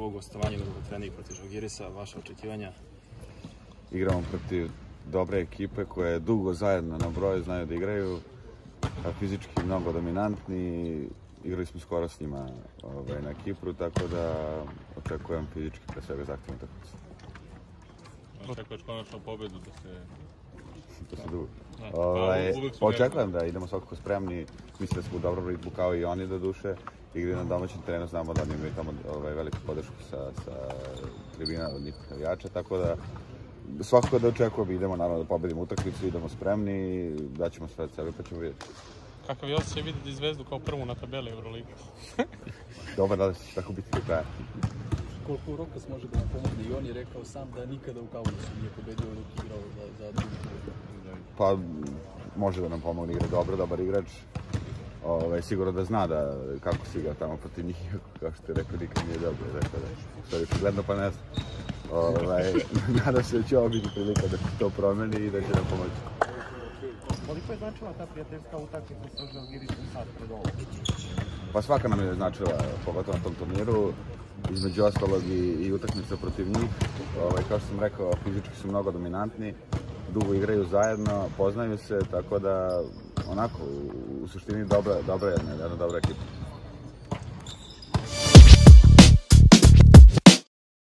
ovo gostovanje u trening protiv Žalgirisa, vaše očekivanja? Igramo protiv dobre ekipe koje dugo zajedno na broju znaju da igraju, fizički mnogo dominantni, igrali smo skoro s njima na Kipru, tako da očekujem fizički pre svega zahtjevnu utakmicu. Očekuješ konačno pobedu da se... To se dugo. Očekujem da idemo svakako spremni, mislim da smo u dobrom ritmu kao i oni do duše. Igraju na domaćem terenu, znamo da oni imaju tamo veliku podršku sa tribina od njihovih navijača, tako da svakako da očekujem, idemo naravno da pobedimo utakmicu, idemo spremni, daćemo sve od sebe pa ćemo vidjeti. Kakav je osjećaj vidjeti Zvezdu kao prvu na tabeli Euroligi? Dobar, da će tako biti do kraja. Koliko Rokas može da nam pomogne? I on je rekao sam da nikada u Kaunasu nije pobedio dok igrao za drugu pobedu. Pa može da nam pomogne, igra dobro, dobar igrač. Sigurno da zna kako se igra tamo protiv njih, kao što je rekao, nikad nije dobro. Što je gledno pa ne znam. Nadam se da će ovo biti prilika da se to promeni i da će nam pomoći. Koliko je značila ta prijateljska utakmica sa Žalgirisom sad pred ovo? Pa svaka nam je značila, pogotovo na tom turniru, između ostalog i utakmica protiv njih. Kao što sam rekao, fizički su mnogo dominantni, dugo igraju zajedno, poznaju se, tako da onako, u suštini dobra jedna dobra ekipa.